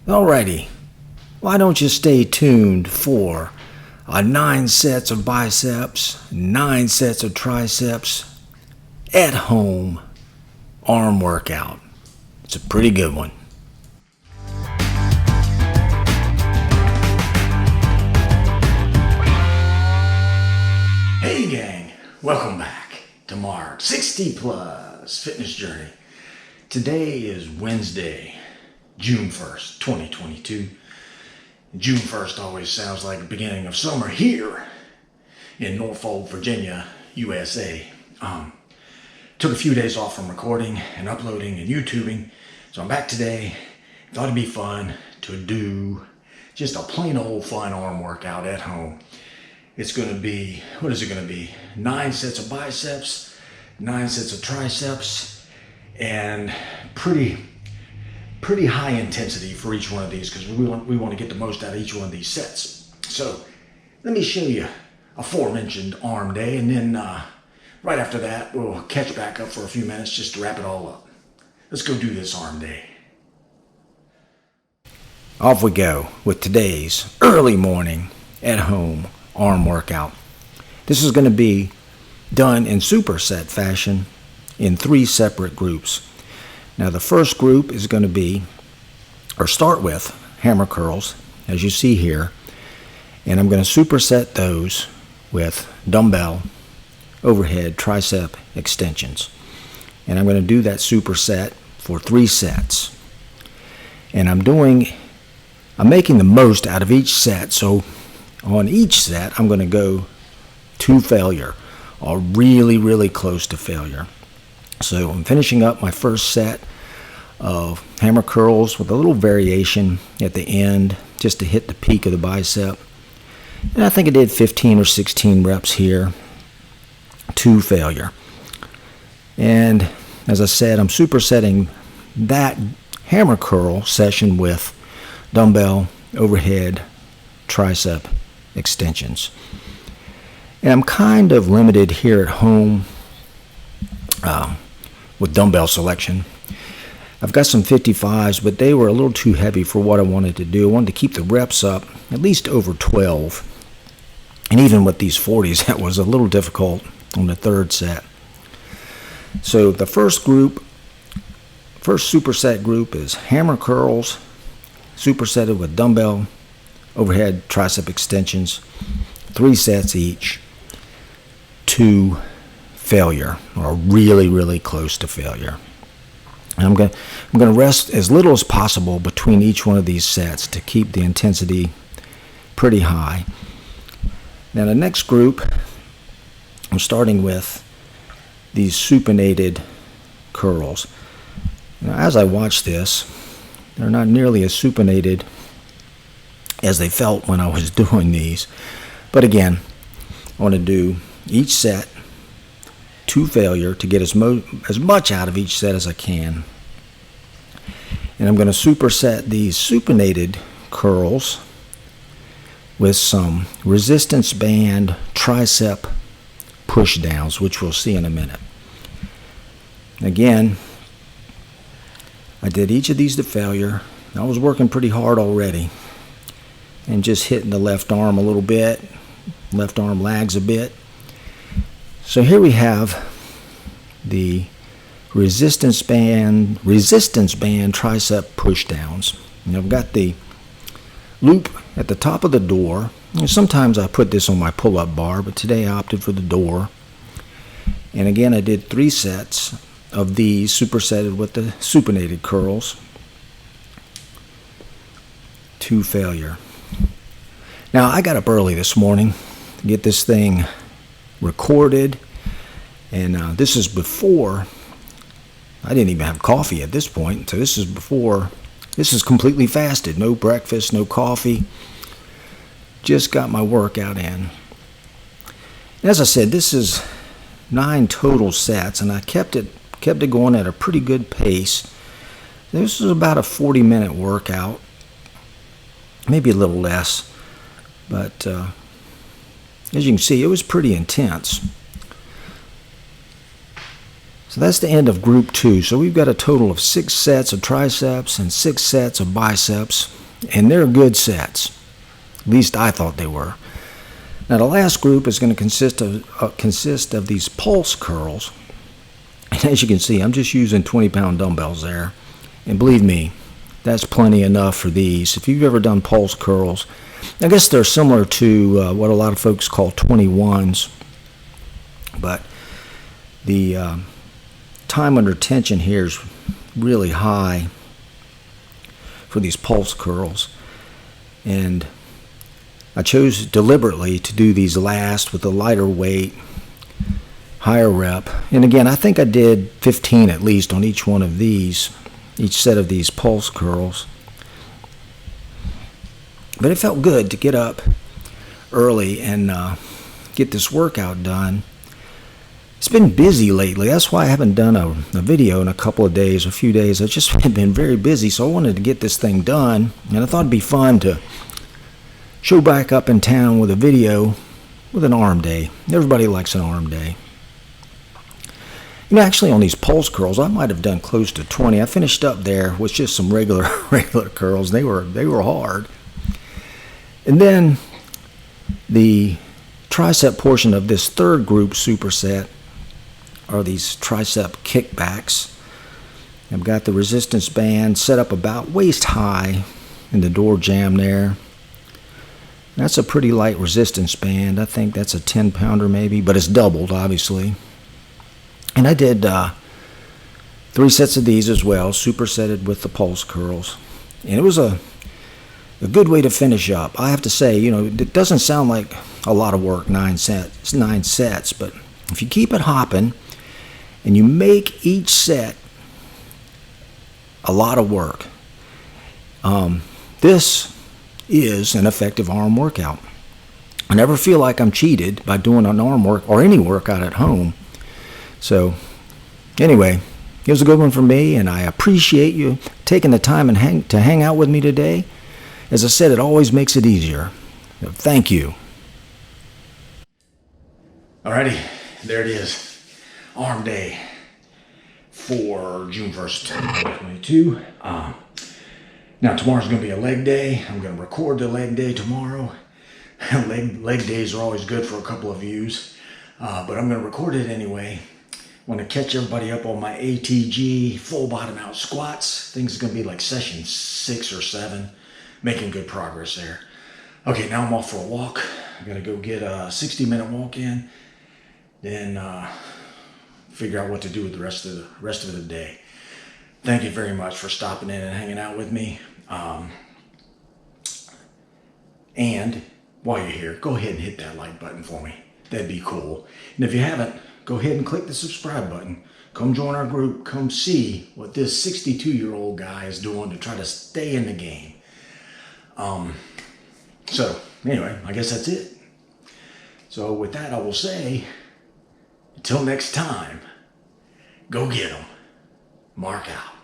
Alrighty, why don't you stay tuned for 9 sets of biceps, 9 sets of triceps at home arm workout. It's a pretty good one. Hey gang, welcome back to Mark's 60 Plus Fitness Journey. Today is Wednesday, June 1st, 2022. June 1st always sounds like the beginning of summer here in Norfolk, Virginia, USA. Took a few days off from recording and uploading and YouTubing, so I'm back today. Thought it'd be fun to do just a plain old fun arm workout at home. It's going to be, what is it going to be? 9 sets of biceps, 9 sets of triceps, and pretty high intensity for each one of these because we want to get the most out of each one of these sets. So let me show you aforementioned arm day, and then right after that we'll catch back up for a few minutes just to wrap it all up. Let's go do this arm day. Off we go with today's early morning at home arm workout. This is going to be done in superset fashion in 3 separate groups. Now the first group is going to be, or start with, hammer curls, as you see here. And I'm going to superset those with dumbbell overhead tricep extensions. And I'm going to do that superset for 3 sets. And I'm making the most out of each set. So on each set, I'm going to go to failure, or really close to failure. So I'm finishing up my first set of hammer curls with a little variation at the end just to hit the peak of the bicep. And I think I did 15 or 16 reps here to failure. And as I said, I'm supersetting that hammer curl session with dumbbell overhead tricep extensions. And I'm kind of limited here at home with dumbbell selection. I've got some 55s, but they were a little too heavy for what I wanted to do. I wanted to keep the reps up at least over 12. And even with these 40s, that was a little difficult on the third set. So the first superset group is hammer curls, supersetted with dumbbell overhead tricep extensions, 3 sets each to failure, or really close to failure. And I'm going to rest as little as possible between each one of these sets to keep the intensity pretty high. Now the next group, I'm starting with these supinated curls. Now as I watch this, they're not nearly as supinated as they felt when I was doing these. But again, I want to do each set to failure to get as much out of each set as I can. And I'm going to superset these supinated curls with some resistance band tricep push downs, which we'll see in a minute. Again, I did each of these to failure. I was working pretty hard already and just hitting the left arm a little bit. Left arm lags a bit. So here we have the resistance band tricep push downs. And I've got the loop at the top of the door. And sometimes I put this on my pull-up bar, but today I opted for the door. And again, I did 3 sets of these supersetted with the supinated curls to failure. Now I got up early this morning to get this thing recorded, and this is before I didn't even have coffee at this point. So this is completely fasted, no breakfast, no coffee, just got my workout in. As I said, this is 9 total sets, and I kept it going at a pretty good pace. This is about a 40-minute workout, maybe a little less, but as you can see, it was pretty intense. So that's the end of group 2. So we've got a total of 6 sets of triceps and 6 sets of biceps, and they're good sets. At least I thought they were. Now the last group is going to consist of these pulse curls. And as you can see, I'm just using 20-pound dumbbells there. And believe me, that's plenty enough for these. If you've ever done pulse curls, I guess they're similar to what a lot of folks call 21s. But the time under tension here is really high for these pulse curls. And I chose deliberately to do these last with a lighter weight, higher rep. And again, I think I did 15 at least on each one of these, each set of these pulse curls. But it felt good to get up early and get this workout done. It's been busy lately. That's why I haven't done a video in a couple of days, a few days. I've just been very busy, so I wanted to get this thing done. And I thought it'd be fun to show back up in town with a video with an arm day. Everybody likes an arm day. You know, actually on these pulse curls, I might have done close to 20. I finished up there with just some regular curls. They were hard. And then the tricep portion of this third group superset are these tricep kickbacks. I've got the resistance band set up about waist high in the door jamb there. That's a pretty light resistance band. I think that's a 10-pounder maybe, but it's doubled, obviously. And I did 3 sets of these as well, supersetted with the pulse curls. And it was a good way to finish up. I have to say, you know, it doesn't sound like a lot of work, 9 sets, but if you keep it hopping and you make each set a lot of work, this is an effective arm workout. I never feel like I'm cheated by doing an arm work or any workout at home. So anyway, it was a good one for me, and I appreciate you taking the time and to hang out with me today. As I said, it always makes it easier. So thank you. Alrighty, there it is. Arm day for June 1st, 2022. Now tomorrow's going to be a leg day. I'm going to record the leg day tomorrow. Leg days are always good for a couple of views, but I'm going to record it anyway. I want to catch everybody up on my ATG full bottom out squats. I think it's going to be like session 6 or 7. Making good progress there. Okay, now I'm off for a walk. I got to go get a 60-minute walk in, then figure out what to do with the rest of the day. Thank you very much for stopping in and hanging out with me. And while you're here, go ahead and hit that like button for me. That'd be cool. And if you haven't, go ahead and click the subscribe button. Come join our group. Come see what this 62-year-old guy is doing to try to stay in the game. So anyway, I guess that's it. So with that, I will say, until next time, go get 'em. Mark out.